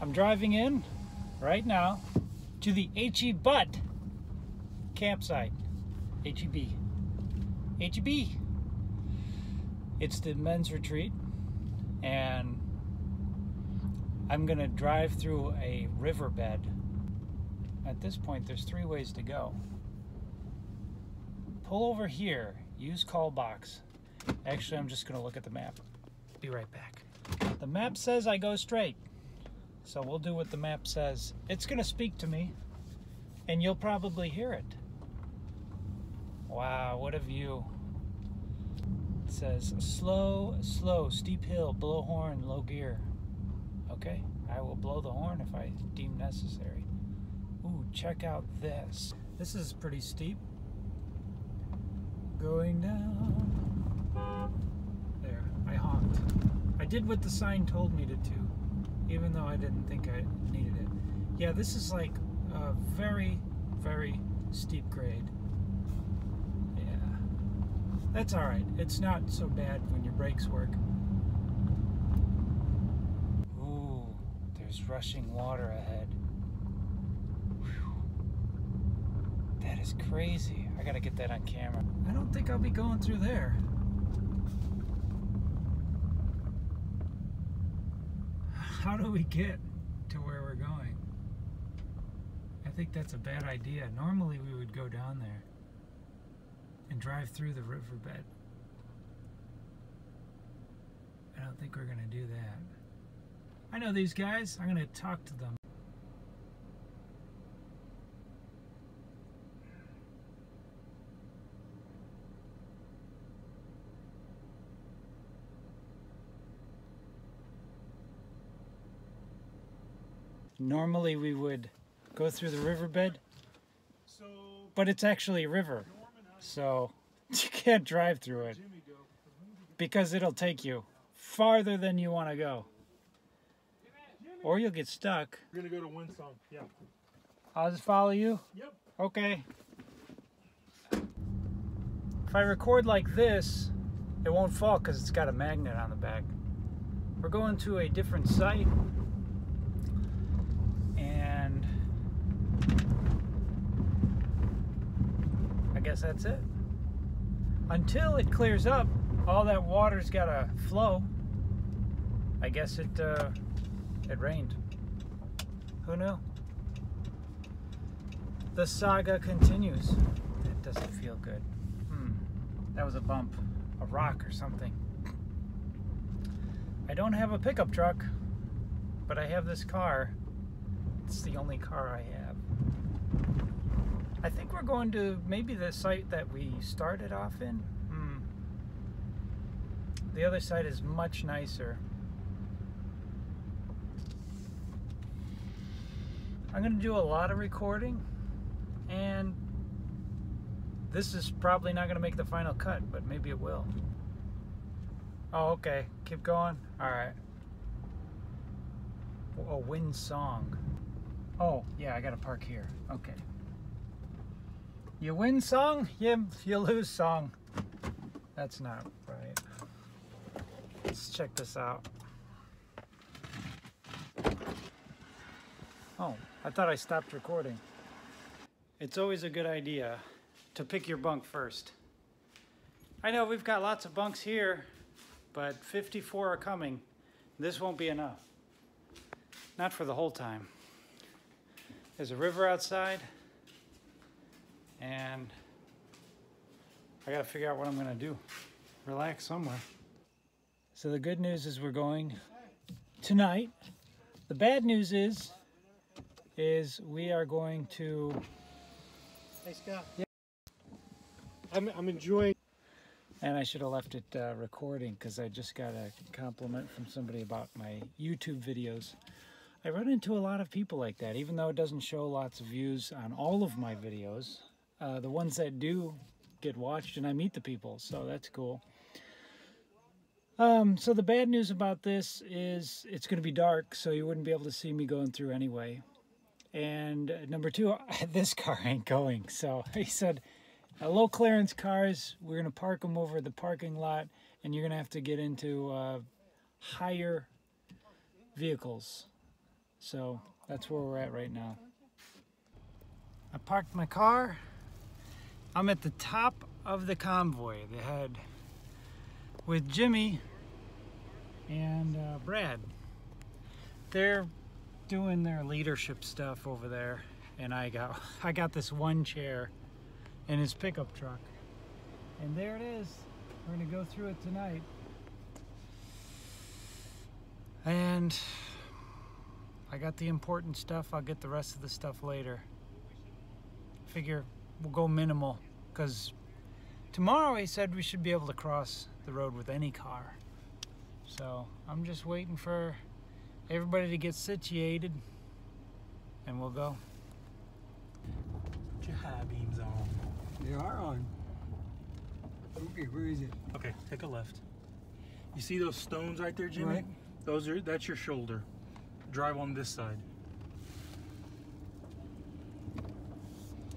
I'm driving in right now to the HE Butt campsite. HEB. HEB. It's the men's retreat, and I'm gonna drive through a riverbed. At this point, there's 3 ways to go. Pull over here, use call box. Actually, I'm just gonna look at the map. Be right back. The map says I go straight, so we'll do what the map says. It's gonna speak to me, and you'll probably hear it. Wow, what a view. It says slow, steep hill, blow horn, low gear. Okay, I will blow the horn if I deem necessary. Ooh, check out this. This is pretty steep. Going down. There, I honked. I did what the sign told me to do, even though I didn't think I needed it. Yeah, this is like a very, very steep grade. Yeah, that's all right. It's not so bad when your brakes work. Ooh, there's rushing water ahead. Whew. That is crazy. I gotta get that on camera. I don't think I'll be going through there. How do we get to where we're going? I think that's a bad idea. Normally we would go down there and drive through the riverbed. I don't think we're gonna do that. I know these guys. I'm gonna talk to them. Normally we would go through the riverbed, but it's actually a river, so you can't drive through it because it'll take you farther than you want to go, or you'll get stuck. We're gonna go to Windsong. Yeah. I'll just follow you? Yep. Okay. If I record like this, it won't fall because it's got a magnet on the back. We're going to a different site. And I guess that's it. Until it clears up, all that water's gotta flow. I guess it rained. Who knew? The saga continues. That doesn't feel good. That was a bump, a rock or something. I don't have a pickup truck, but I have this car. It's the only car I have. I think we're going to maybe the site that we started off in. The other site is much nicer. I'm going to do a lot of recording, and this is probably not going to make the final cut, but maybe it will. Oh, okay. Keep going. All right. Oh, Windsong. Oh, yeah, I gotta park here. Okay. You win song, you lose song. That's not right. Let's check this out. Oh, I thought I stopped recording. It's always a good idea to pick your bunk first. I know we've got lots of bunks here, but 54 are coming. This won't be enough. Not for the whole time. There's a river outside, and I gotta figure out what I'm gonna do. Relax somewhere. So the good news is we're going tonight. The bad news is we are going to... Hey, Scott. Yeah. I'm enjoying... And I should have left it recording because I just got a compliment from somebody about my YouTube videos. I run into a lot of people like that, even though it doesn't show lots of views on all of my videos. The ones that do get watched, and I meet the people, so that's cool. So the bad news about this is it's going to be dark, so you wouldn't be able to see me going through anyway. And number 2, this car ain't going. So he said, low clearance cars, we're going to park them over the parking lot, and you're going to have to get into higher vehicles. So that's where we're at right now. I parked my car. I'm at the top of the convoy. They had with Jimmy and Brad. They're doing their leadership stuff over there, and I got this one chair in his pickup truck, and there it is. We're gonna go through it tonight, and I got the important stuff. I'll get the rest of the stuff later. Figure we'll go minimal, because tomorrow he said we should be able to cross the road with any car. So I'm just waiting for everybody to get situated, and we'll go. Put your high beams on. They are on. Okay, where is it? Okay, take a left. You see those stones right there, Jimmy? Right. That's your shoulder. Drive on this side.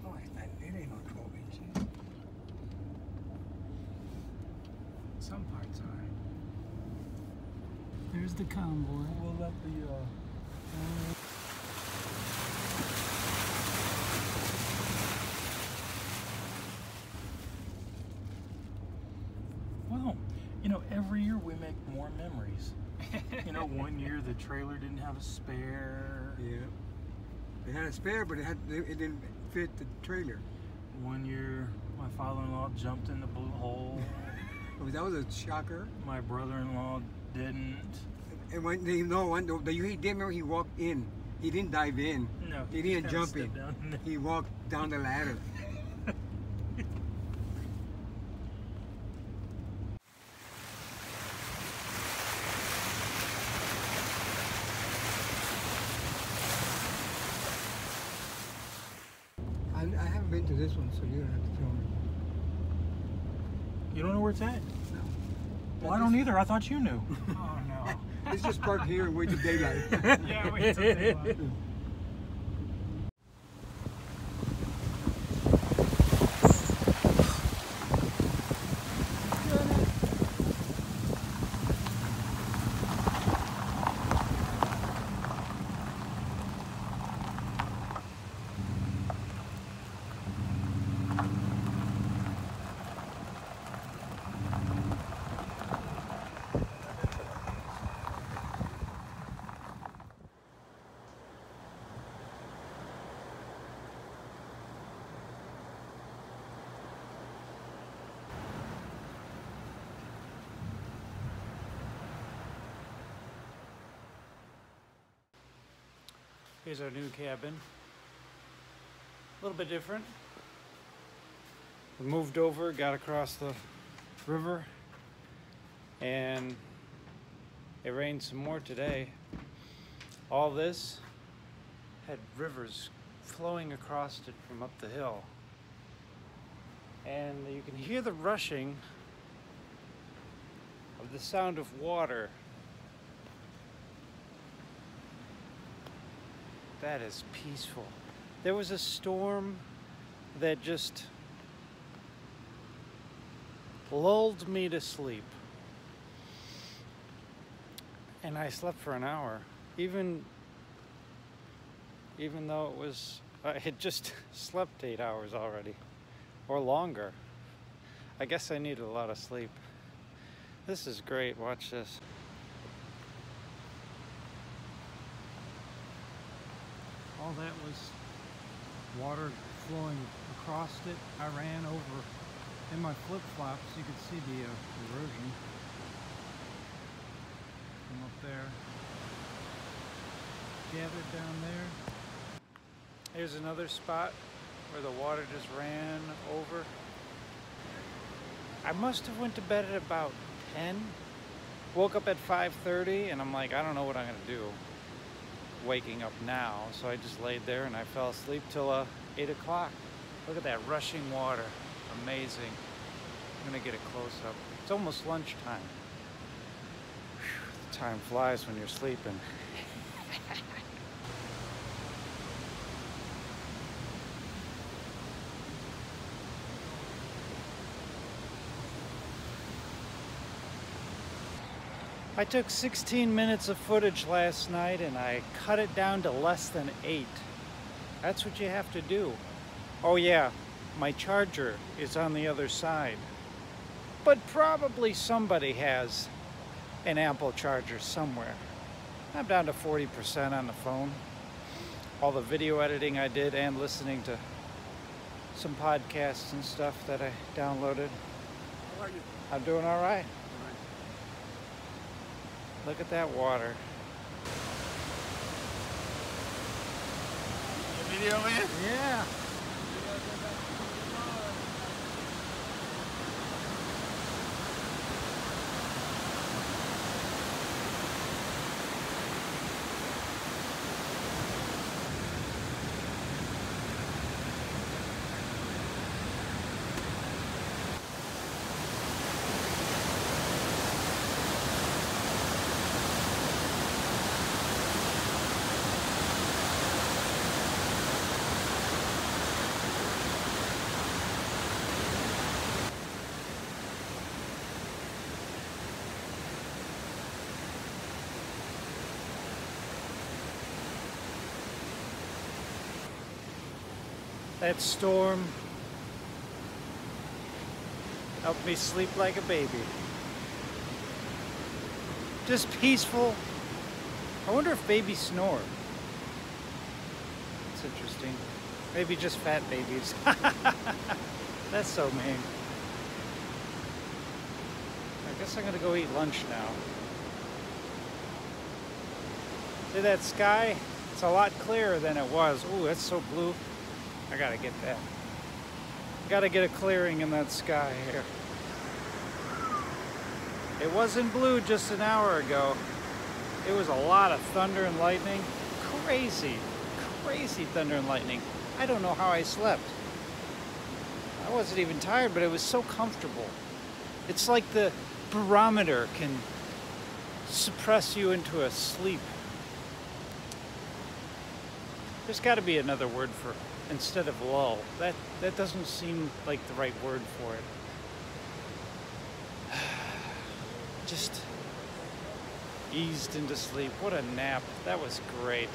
Oh, it ain't no 12 inches. Some parts are. There's the convoy. We'll let the well, you know, every year we make more memories. You know, one year the trailer didn't have a spare. Yeah. They had a spare, but it didn't fit the trailer. One year my father-in-law jumped in the blue hole. Oh, that was a shocker. My brother-in-law didn't. And when they he did remember he walked in. He didn't dive in. No, He just didn't kinda jump stepped in. down. He walked down the ladder. I haven't been to this one, so you don't have to tell me. You don't know where it's at? No. Well, I don't either. I thought you knew. Oh no. Let's just park here and wait till daylight. Yeah, wait till daylight. Here's our new cabin. A little bit different. We moved over, got across the river, and it rained some more today. All this had rivers flowing across it from up the hill. And you can hear the rushing of the sound of water. That is peaceful. There was a storm that just lulled me to sleep. And I slept for an hour. Even though it was, I had just slept 8 hours already, or longer. I guess I needed a lot of sleep. This is great, watch this. All that was water flowing across it. I ran over in my flip-flops. You could see the erosion from up there. Gathered down there. Here's another spot where the water just ran over. I must have went to bed at about 10. Woke up at 5:30 and I'm like, I don't know what I'm gonna do waking up now. So I just laid there and I fell asleep till 8 o'clock. Look at that rushing water. Amazing. I'm gonna get a close up. It's almost lunchtime. Whew, the time flies when you're sleeping. I took 16 minutes of footage last night and I cut it down to less than 8. That's what you have to do. Oh yeah, my charger is on the other side. But probably somebody has an Apple charger somewhere. I'm down to 40% on the phone. All the video editing I did and listening to some podcasts and stuff that I downloaded. How are you? I'm doing all right. Look at that water. Video man? Yeah. That storm helped me sleep like a baby. Just peaceful. I wonder if babies snore. It's interesting. Maybe just fat babies. That's so mean. I guess I'm gonna go eat lunch now. See that sky? It's a lot clearer than it was. Ooh, that's so blue. I gotta get that. Gotta get a clearing in that sky here. It wasn't blue just an hour ago. It was a lot of thunder and lightning. Crazy, crazy thunder and lightning. I don't know how I slept. I wasn't even tired, but it was so comfortable. It's like the barometer can suppress you into a sleep. There's got to be another word for instead of lull. That doesn't seem like the right word for it. Just eased into sleep. What a nap. That was great.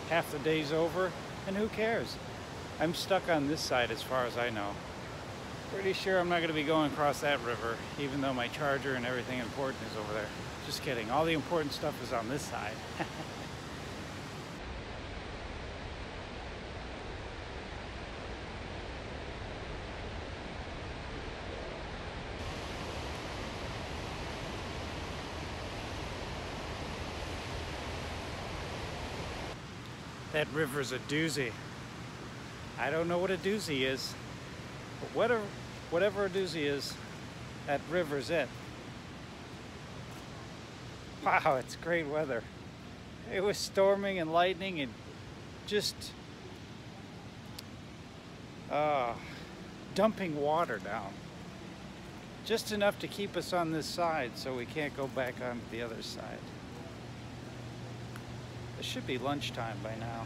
Half the day's over, and who cares? I'm stuck on this side as far as I know. Pretty sure I'm not going to be going across that river, even though my charger and everything important is over there. Just kidding. All the important stuff is on this side. That river's a doozy. I don't know what a doozy is, but whatever a doozy is, that river's it. Wow, it's great weather. It was storming and lightning and just dumping water down. Just enough to keep us on this side so we can't go back onto the other side. It should be lunchtime by now.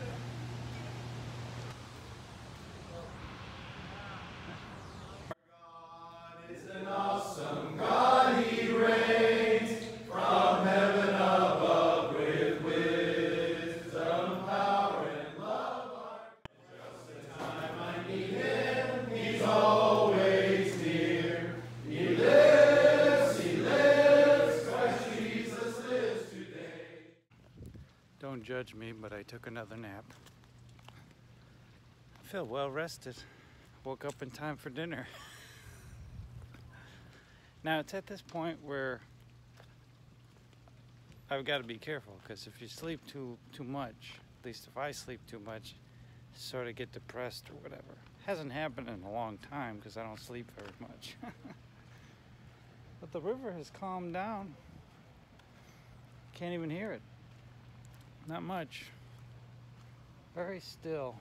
God is an awesome God, He reigns from heaven above with wisdom, power, and love. Just the time I need Him, He's always near. He lives, Christ Jesus lives today. Don't judge me, but I took another nap. I feel well rested. Woke up in time for dinner. Now it's at this point where I've got to be careful, because if you sleep too much, at least if I sleep too much, sort of get depressed or whatever. Hasn't happened in a long time because I don't sleep very much. But the river has calmed down. Can't even hear it. Not much. Very still.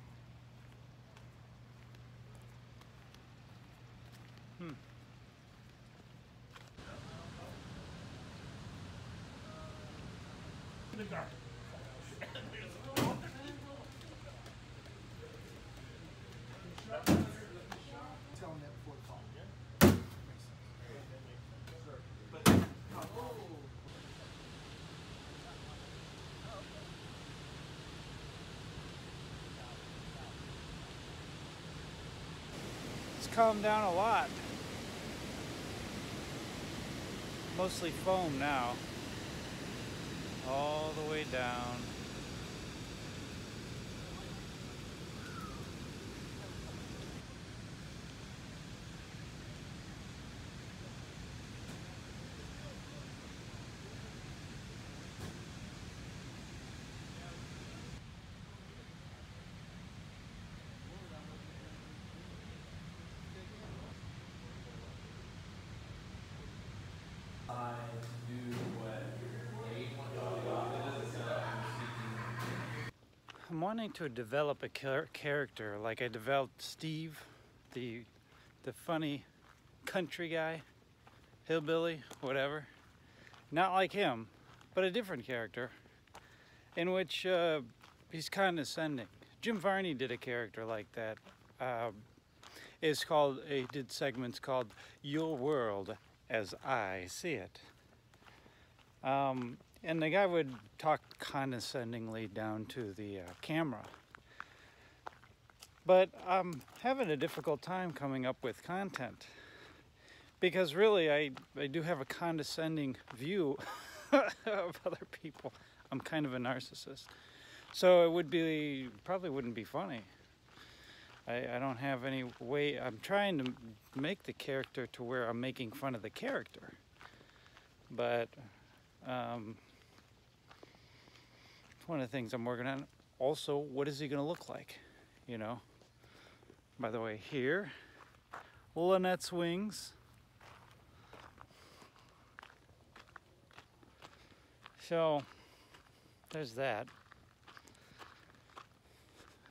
calmed down a lot. Mostly foam now. All the way down. I'm wanting to develop a character like I developed Steve, the funny country guy, hillbilly, whatever. Not like him, but a different character in which he's condescending. Jim Varney did a character like that. He did segments called Your World as I See It. And the guy would talk condescendingly down to the camera. But I'm having a difficult time coming up with content. Because really, I do have a condescending view of other people. I'm kind of a narcissist. So it probably wouldn't be funny. I don't have any way. I'm trying to make the character to where I'm making fun of the character. But one of the things I'm working on. Also, what is he going to look like? You know? By the way, here, Lynette's wings. So, there's that.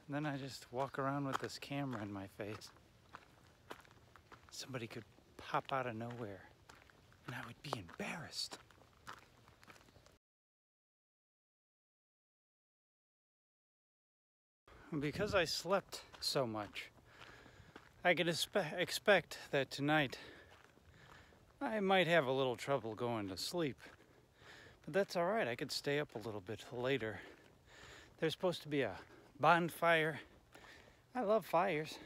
And then I just walk around with this camera in my face. Somebody could pop out of nowhere, and I would be embarrassed. Because I slept so much, I could expect that tonight I might have a little trouble going to sleep. But that's all right, I could stay up a little bit later. There's supposed to be a bonfire. I love fires.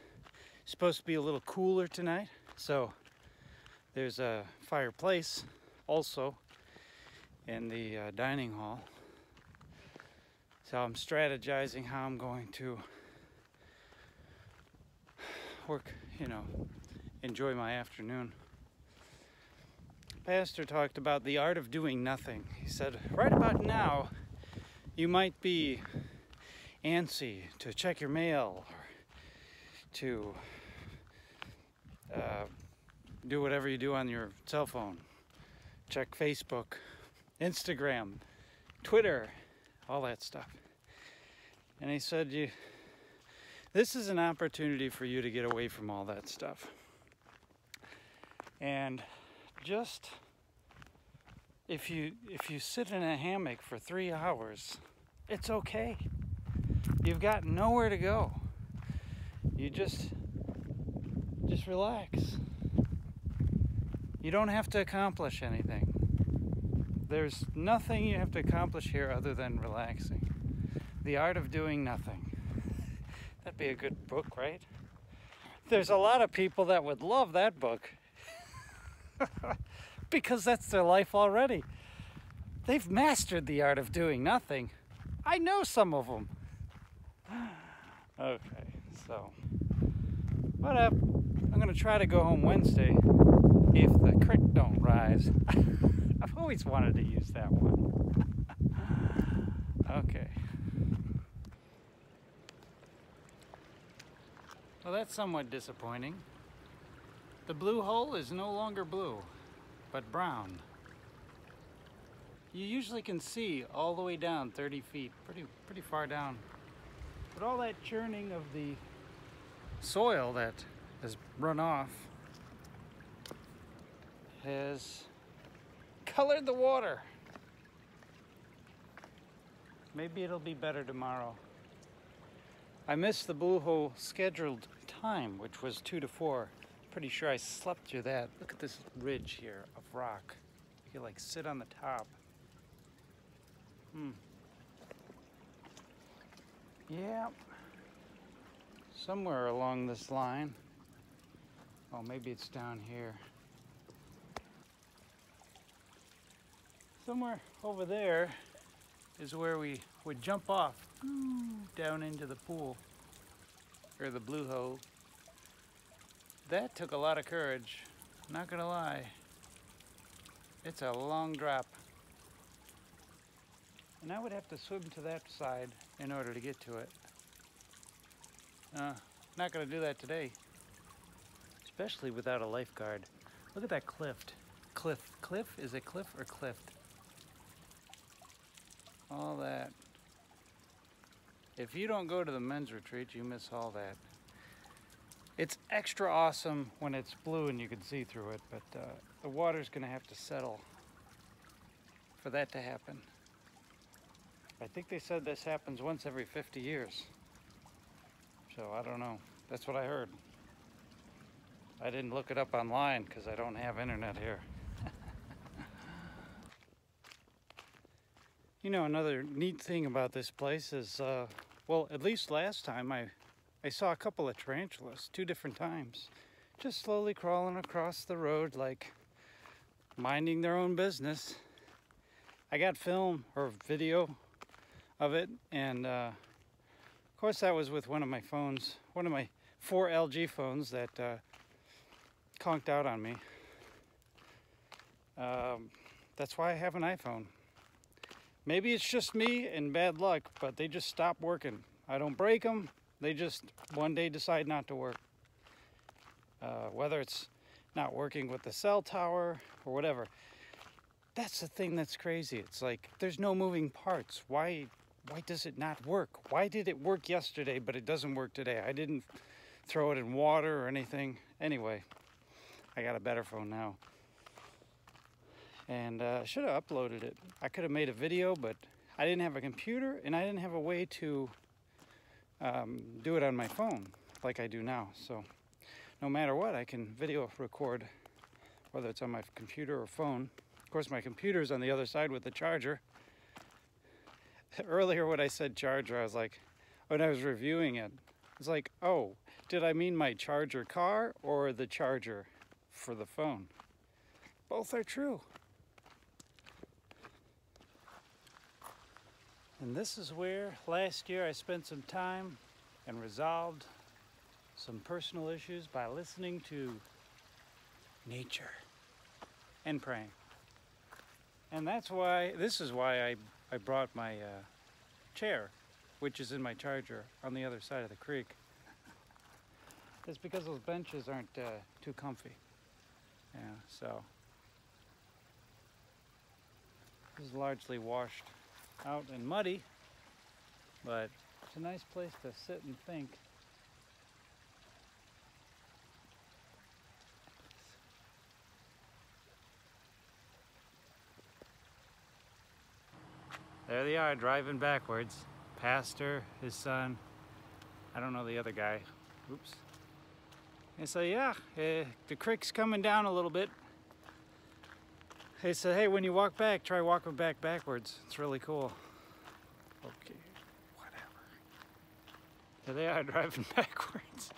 It's supposed to be a little cooler tonight, so there's a fireplace also in the dining hall. So I'm strategizing how I'm going to work, enjoy my afternoon. Pastor talked about the art of doing nothing. He said, right about now, you might be antsy to check your mail or to do whatever you do on your cell phone. Check Facebook, Instagram, Twitter, all that stuff. And he said, this is an opportunity for you to get away from all that stuff. And just, if you sit in a hammock for 3 hours, it's okay. You've got nowhere to go. You just relax. You don't have to accomplish anything. There's nothing you have to accomplish here other than relaxing. The art of doing nothing. That'd be a good book, right? There's a lot of people that would love that book. Because that's their life already. They've mastered the art of doing nothing. I know some of them. Okay, so. But I'm going to try to go home Wednesday if the creek don't rise. I've always wanted to use that one. Okay. Well, that's somewhat disappointing. The blue hole is no longer blue, but brown. You usually can see all the way down 30 feet, pretty far down. But all that churning of the soil that has run off has colored the water. Maybe it'll be better tomorrow. I missed the blue hole scheduled time, which was 2 to 4. Pretty sure I slept through that. Look at this ridge here of rock. You can like sit on the top. Yeah. Somewhere along this line, Oh, maybe it's down here. Somewhere over there is where we would jump off down into the pool, or the blue hole. That took a lot of courage, not gonna lie. It's a long drop. And I would have to swim to that side in order to get to it. Not gonna do that today. Especially without a lifeguard. Look at that cliff. Cliff? Is it cliff or cliff? All that. If you don't go to the men's retreat, you miss all that. It's extra awesome when it's blue and you can see through it, but the water's gonna have to settle for that to happen. I think they said this happens once every 50 years. So I don't know. That's what I heard. I didn't look it up online because I don't have internet here. You know, another neat thing about this place is, well, at least last time I saw a couple of tarantulas 2 different times. Just slowly crawling across the road like minding their own business. I got film or video of it, and of course that was with one of my phones, one of my 4 LG phones that conked out on me. That's why I have an iPhone. Maybe it's just me and bad luck, but they just stop working. I don't break them, they just one day decide not to work. Whether it's not working with the cell tower or whatever. That's the thing that's crazy. It's like there's no moving parts. Why does it not work? Why did it work yesterday but it doesn't work today? I didn't throw it in water or anything. Anyway, I got a better phone now. And I should have uploaded it. I could have made a video, but I didn't have a computer and I didn't have a way to do it on my phone like I do now. So no matter what, I can video record, whether it's on my computer or phone. Of course, my computer's on the other side with the charger. Earlier when I said charger, I was like, when I was reviewing it, it's like, oh, did I mean my charger car or the charger for the phone? Both are true. And this is where last year I spent some time and resolved some personal issues by listening to nature and praying. And that's why, this is why I brought my chair, which is in my charger on the other side of the creek. It's because those benches aren't too comfy. Yeah, so this is largely washed out and muddy, but it's a nice place to sit and think. There they are, driving backwards. Pastor, his son, I don't know the other guy. Oops. And so yeah, the creek's coming down a little bit. They said, hey, when you walk back, try walking back backwards. It's really cool. Okay, whatever. There they are, driving backwards.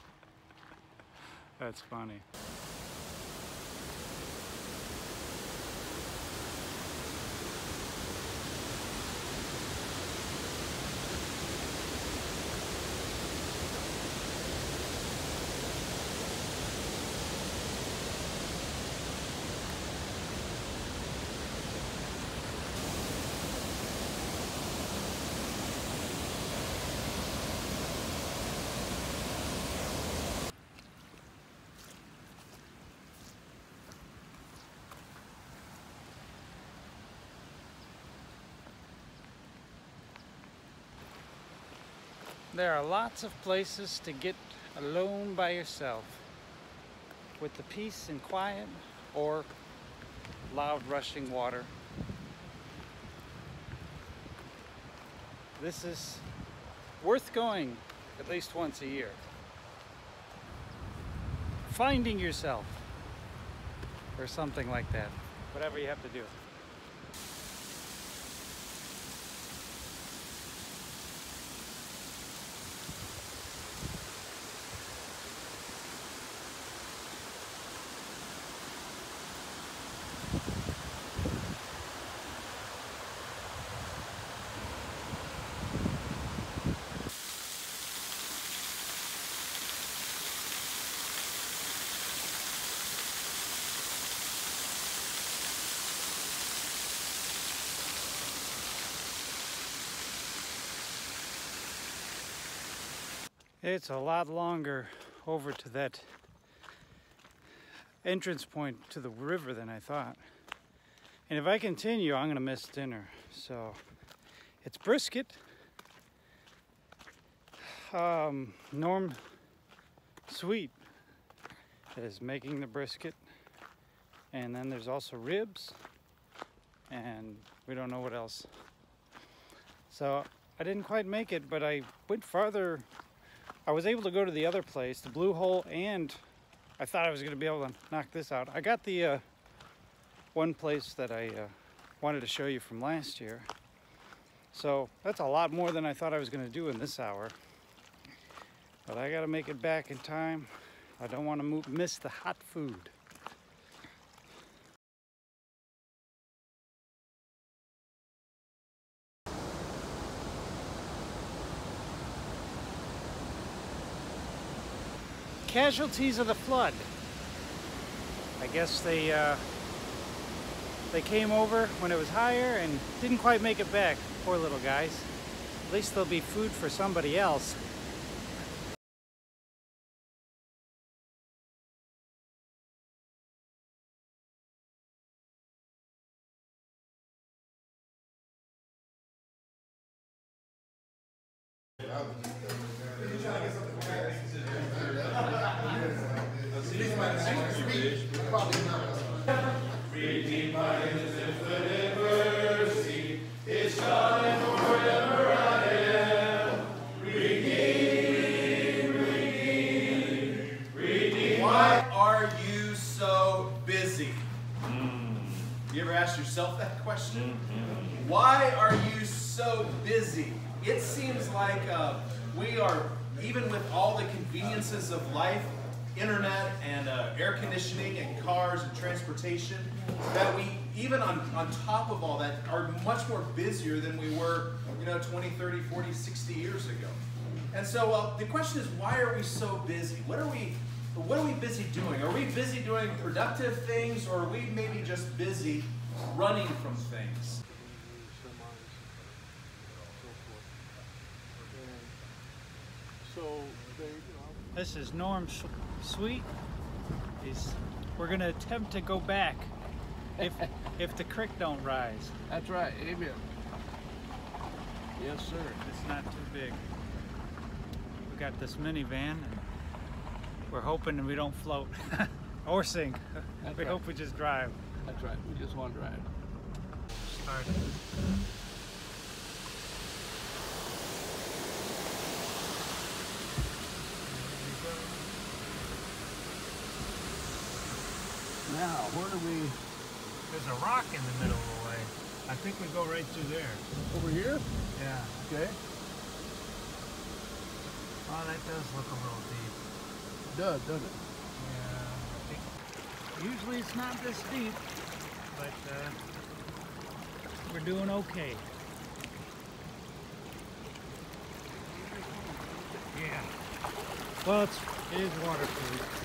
That's funny. There are lots of places to get alone by yourself with the peace and quiet or loud rushing water. This is worth going at least once a year. Finding yourself or something like that. Whatever you have to do. It's a lot longer over to that entrance point to the river than I thought. And if I continue, I'm gonna miss dinner. So it's brisket. Norm Sweet is making the brisket. And then there's also ribs. And we don't know what else. So I didn't quite make it, but I went farther. I was able to go to the other place, the Blue Hole, and I thought I was going to be able to knock this out. I got the one place that I wanted to show you from last year. So that's a lot more than I thought I was going to do in this hour. But I got to make it back in time. I don't want to miss the hot food. Casualties of the flood. I guess they came over when it was higher and didn't quite make it back. Poor little guys. At least there'll be food for somebody else. Redeemed by His infinite mercy, His Son and forever I am. Redeemed, redeemed, redeemed. Why are you so busy? You ever ask yourself that question? Why are you so busy? It seems like we are, even with all the conveniences of life, internet and air conditioning and cars and transportation, that we, even on top of all that, are much more busier than we were, 20, 30, 40, 60 years ago. And so the question is, why are we so busy? What are we busy doing? Are we busy doing productive things, or are we maybe just busy running from things? This is Norm Sweet. We're gonna attempt to go back if the creek don't rise. That's right, amen. Yes, sir. It's not too big. We got this minivan, and we're hoping we don't float or sink. That's We right. hope we just drive. That's right. We just want to drive. Start. Now, where do we? There's a rock in the middle of the way. I think we go right through there. Over here? Yeah. Okay. Oh, that does look a little deep. It does, doesn't it? Yeah. I think usually it's not this deep, but we're doing okay. Yeah. Well, it is waterproof.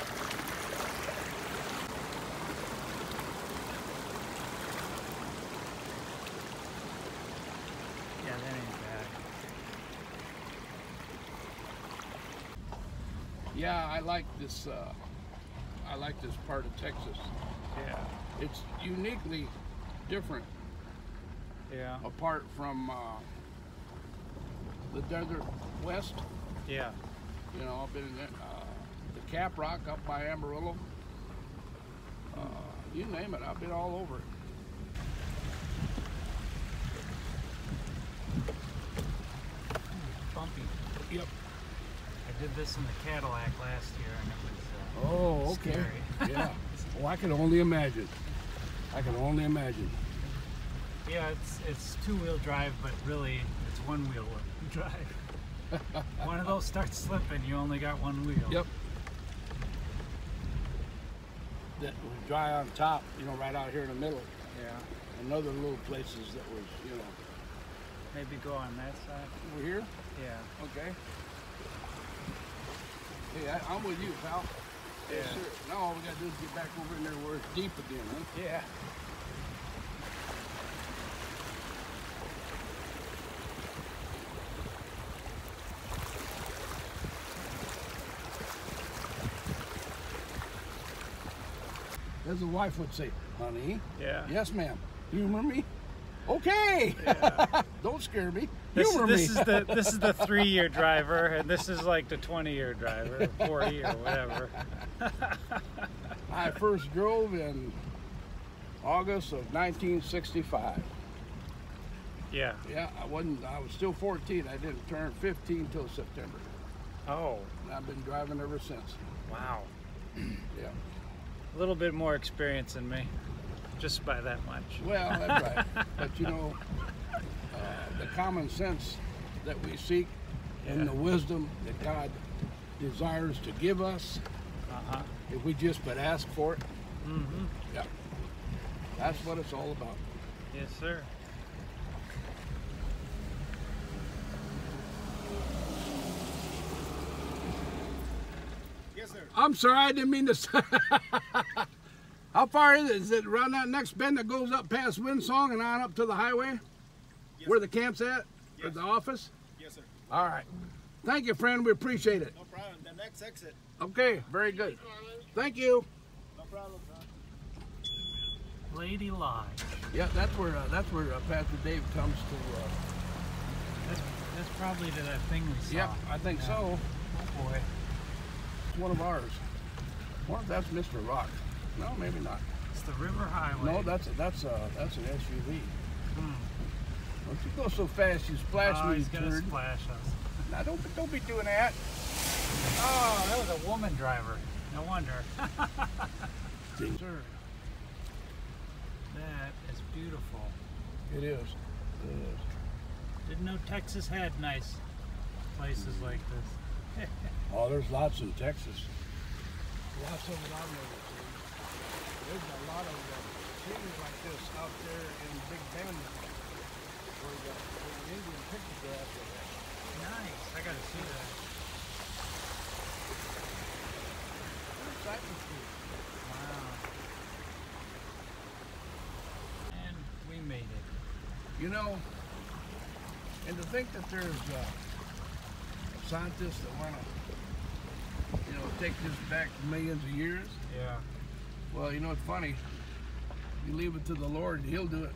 Yeah, that ain't bad. Yeah, I like this. I like this part of Texas. Yeah. It's uniquely different, Yeah. apart from the desert west. Yeah. I've been in the Cap Rock up by Amarillo. You name it, I've been all over it. Bumpy. Yep. I did this in the Cadillac last year, and it was Oh, okay. scary. Yeah. Oh, I can only imagine. I can only imagine. Yeah, it's two-wheel drive, but really it's one-wheel drive. One of those starts slipping, you only got one wheel. Yep. That was dry on top, right out here in the middle. Yeah. And other little places that was, Maybe go on that side. over here. Yeah. Okay. Hey, I'm with you, pal. Yes, Yeah. sir. Now all we gotta do is get back over in there where it's deep again, huh? Yeah. as the wife would say, honey. Yeah. Yes, ma'am. Humor me. Okay. Don't scare me. This Humor me. is the 3-year driver, and this is like the 20-year driver, 40 or whatever. I first drove in August of 1965. Yeah. Yeah, I was still 14. I didn't turn 15 till September. Oh, And I've been driving ever since. wow. Yeah. A little bit more experience than me, just by that much. Well, that's right. But you know, the common sense that we seek and the wisdom that God desires to give us, Uh-huh. if we just but ask for it, Mm-hmm. yeah, that's what it's all about. Yes, sir. Yes, sir. I'm sorry, I didn't mean to. How far is it? Is it around that next bend that goes up past Windsong and on up to the highway? Yes, Where sir. the camp's at? Or Yes. the office? Yes, sir. All right. Thank you, friend. We appreciate it. No problem. The next exit. Okay, very good. Thank you. No problem, son. Lady Lodge. Yeah, that's where Pastor Dave comes to. That's probably to that thing we saw. Yep, I think Yeah. so. Oh boy. It's one of ours. I wonder if that's Mr. Rock. No, maybe not. It's the River Highway. No, that's an SUV. Hmm. Don't you go so fast, you splash Oh, me, he's you gonna turd. splash us. Now don't be doing that. Oh, that was a woman driver. No wonder. Sir. That is beautiful. It is. It is. Didn't know Texas had nice places like this. Oh, there's lots in Texas. Lots of it I've never seen. There's a lot of scenery like this out there in Big Bend where the Indian pictographs are at. Nice. I gotta see that. There's Cypress Street. Wow. And we made it. You know, and to think that there's scientists that want to, you know, take this back millions of years. Yeah. Well, you know, it's funny. You leave it to the Lord, and He'll do it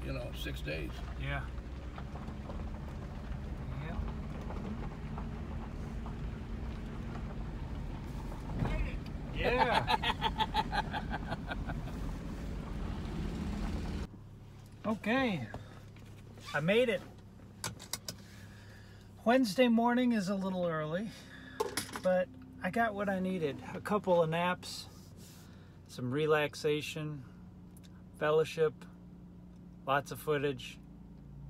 in, 6 days. Yeah. Yep. Yeah. Okay. I made it. Wednesday morning is a little early, but I got what I needed. A couple of naps, some relaxation, fellowship, lots of footage.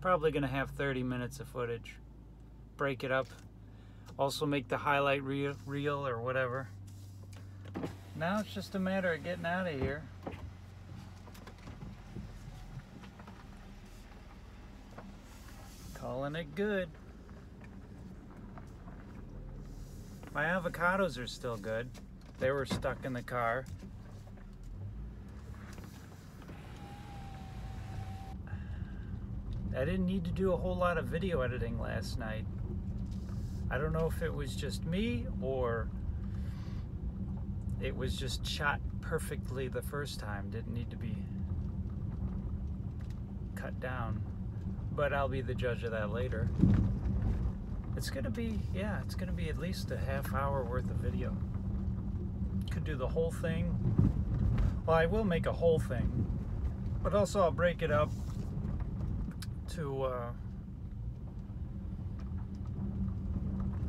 Probably gonna have 30 minutes of footage. Break it up. Also make the highlight reel or whatever. Now it's just a matter of getting out of here. Calling it good. My avocados are still good. They were stuck in the car. I didn't need to do a whole lot of video editing last night. I don't know if it was just me or it was just shot perfectly the first time. Didn't need to be cut down. But I'll be the judge of that later. It's gonna be, it's gonna be at least a half hour worth of video. Could do the whole thing. Well, I will make a whole thing, but also I'll break it up to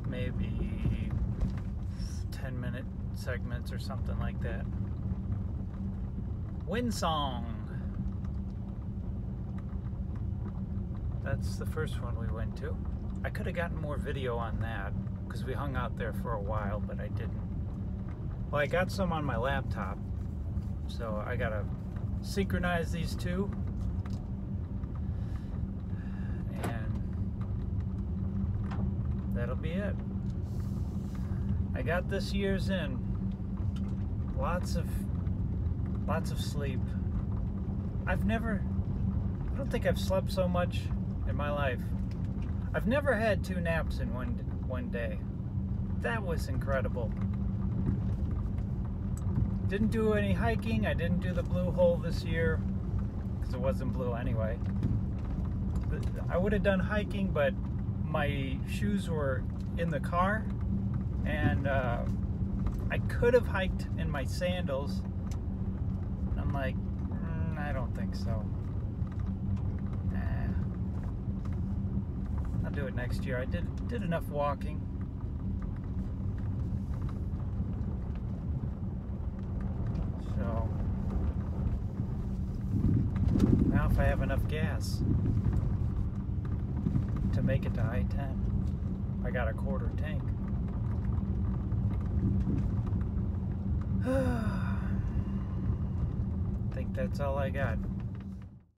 maybe 10-minute segments or something like that. Windsong. That's the first one we went to. I could have gotten more video on that because we hung out there for a while, but I didn't. Well, I got some on my laptop, so I gotta synchronize these two. And that'll be it. I got this year's in. Lots of sleep. I don't think I've slept so much in my life. I've never had 2 naps in one day. That was incredible. Didn't do any hiking. I didn't do the Blue Hole this year because it wasn't blue anyway. I would have done hiking, but my shoes were in the car, and I could have hiked in my sandals. I'm like, I don't think so. Nah. I'll do it next year. I did enough walking. So now if I have enough gas to make it to I-10, I got a quarter tank. I think that's all I got.